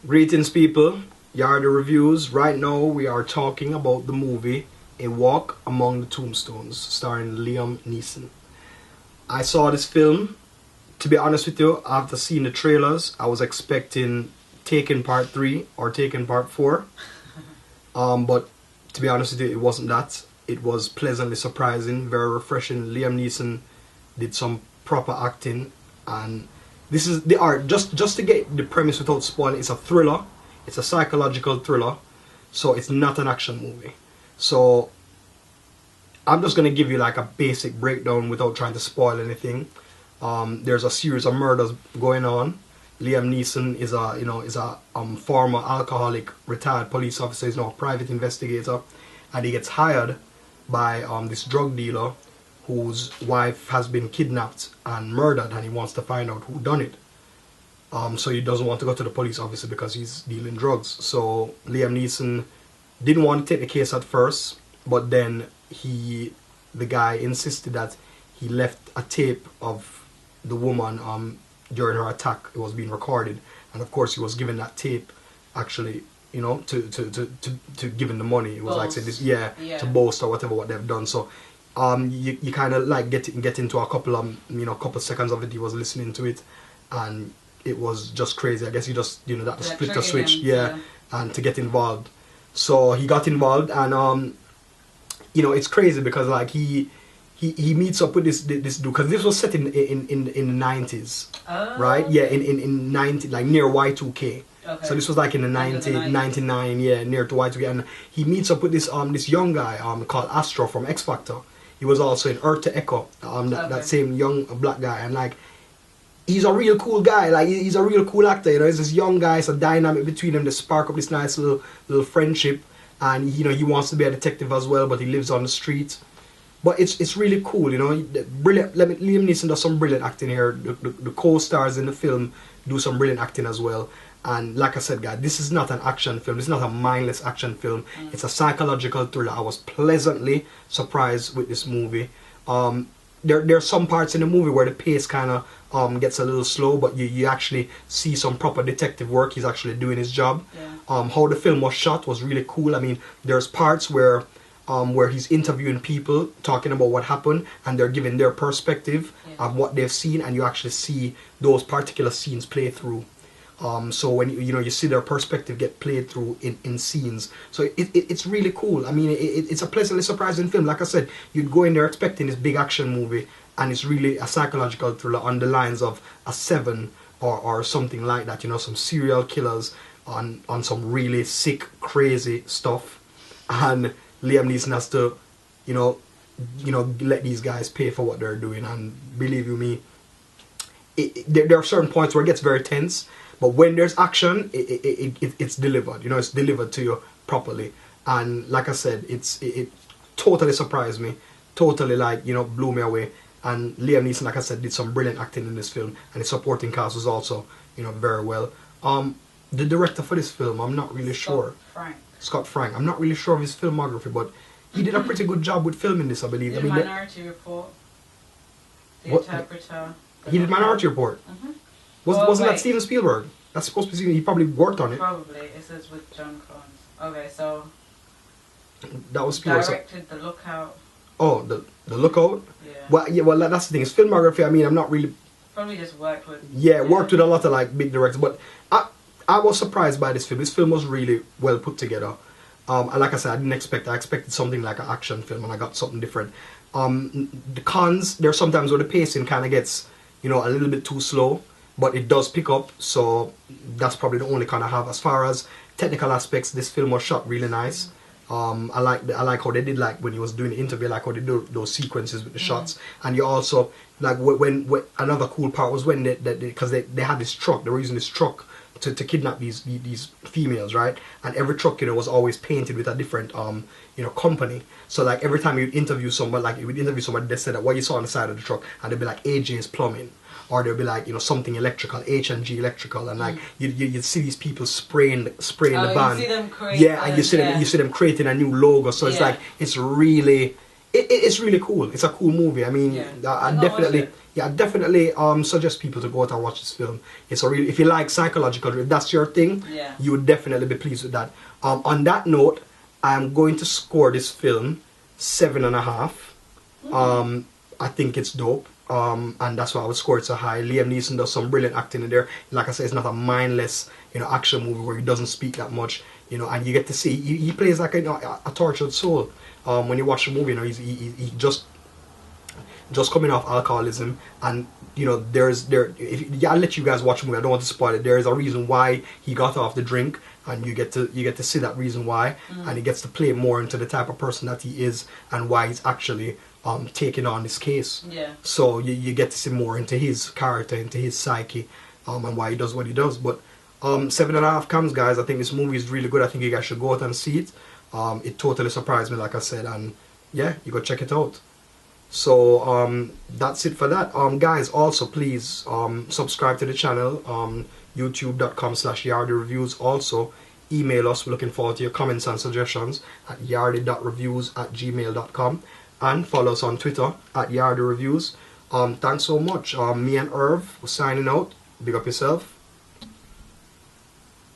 Greetings, people. Yard reviews. Right now, we are talking about the movie A Walk Among the Tombstones, starring Liam Neeson. I saw this film. To be honest with you, after seeing the trailers, I was expecting Taken Part 3 or Taken Part 4. But to be honest with you, it wasn't that. It was pleasantly surprising, very refreshing. Liam Neeson did some proper acting, and this is the art. Just to get the premise without spoiling, it's a thriller. It's a psychological thriller, so it's not an action movie. So I'm just gonna give you like a basic breakdown without trying to spoil anything. There's a series of murders going on. Liam Neeson is a former alcoholic retired police officer. He's now a private investigator, and he gets hired by this drug dealer whose wife has been kidnapped and murdered, and he wants to find out who done it. So he doesn't want to go to the police, obviously, because he's dealing drugs. So Liam Neeson didn't want to take the case at first, but then the guy insisted that he left a tape of the woman during her attack. It was being recorded, and of course he was given that tape actually, to give him the money. It was like say this, to boast or whatever what they've done. So you kind of like get into a couple of seconds of it. He was listening to it, and it was just crazy. I guess he just that split the switch, and to get involved. So he got involved, and it's crazy because like he meets up with this dude, because this was set in the 90s, right? Yeah, in 90, like near Y2K. Okay. So this was like in the 99, near to Y2K, and he meets up with this young guy called Astro from X Factor. He was also in Earth to Echo, that same young black guy, and like he's a real cool guy. Like he's a real cool actor. He's this young guy. It's a dynamic between them. They spark up this nice little friendship, and he wants to be a detective as well, but he lives on the street. But it's really cool, brilliant. Liam Neeson does some brilliant acting here. The co-stars in the film do some brilliant acting as well. And like I said, guys, this is not an action film. It's not a mindless action film. It's a psychological thriller. I was pleasantly surprised with this movie. There are some parts in the movie where the pace kind of gets a little slow, but you actually see some proper detective work. He's actually doing his job. Yeah. How the film was shot was really cool. I mean, there's parts where he's interviewing people, talking about what happened, and they're giving their perspective of what they've seen, and you actually see those particular scenes play through. So when you see their perspective get played through in scenes, so it's really cool. I mean, it's a pleasantly surprising film. Like I said, you'd go in there expecting this big action movie, and it's really a psychological thriller on the lines of a Seven or something like that. Some serial killers on some really sick, crazy stuff, and Liam Neeson has to, let these guys pay for what they're doing. And believe you me, there are certain points where it gets very tense. But when there's action, it's delivered. It's delivered to you properly. And like I said, it totally surprised me. Totally blew me away. And Liam Neeson, like I said, did some brilliant acting in this film. And his supporting cast was also, very well. The director for this film, I'm not really sure. Scott Frank. I'm not really sure of his filmography, but he did a pretty good job with filming this, I believe. He did Minority Report. The Interpreter. He did Minority Report. Mm-hmm. Wasn't that Steven Spielberg? That's supposed to be Steven. He probably worked on it. Probably. It says with John Collins. Okay, so that was Spielberg. Directed The Lookout. Oh, the Lookout. Yeah. Well, that's the thing. His filmography. I mean, I'm not really. Probably just worked with. Worked with a lot of big directors, but I was surprised by this film. This film was really well put together. And like I said, I didn't expect. I expected something like an action film, and I got something different. The cons. There's sometimes where the pacing kind of gets a little bit too slow. But it does pick up, so that's probably the only con I have. As far as technical aspects, this film was shot really nice. I like how they did, like when he was doing the interview, like how they do those sequences with the shots. And you also like when another cool part was when because they had this truck. They were using this truck to kidnap these females, right? And every truck was always painted with a different company. So like every time you interview somebody, they said that what you saw on the side of the truck, and they'd be like AJ's Plumbing. Or they'll be like, something electrical, H&G Electrical, and like you see these people spraying the van. You see them and you see them creating a new logo. So it's like it's really It's really cool. It's a cool movie. I mean, Yeah. I I'll watch definitely, it. yeah, I definitely suggest people to go out and watch this film. It's a real, if you like psychological, if that's your thing, Yeah. you would definitely be pleased with that. On that note, I'm going to score this film 7.5. I think it's dope. And that's why I would score it so high. Liam Neeson does some brilliant acting in there. Like I said, it's not a mindless, action movie where he doesn't speak that much, and you get to see he plays like a tortured soul. When you watch the movie, he just coming off alcoholism, and I'll let you guys watch the movie. I don't want to spoil it. There is a reason why he got off the drink, and you get to see that reason why, and he gets to play more into the type of person that he is and why he's actually taking on this case. Yeah. So you get to see more into his character, into his psyche, and why he does what he does. But 7.5 comes, guys. I think this movie is really good. I think you guys should go out and see it. It totally surprised me, like I said, and yeah, you go check it out. So that's it for that. Guys, also please subscribe to the channel, youtube.com/YardyReviews. Also email us. We're looking forward to your comments and suggestions at yardy.reviews@gmail.com, and follow us on Twitter at YardyReviews. Thanks so much. Me and Irv, we're signing out. Big up yourself.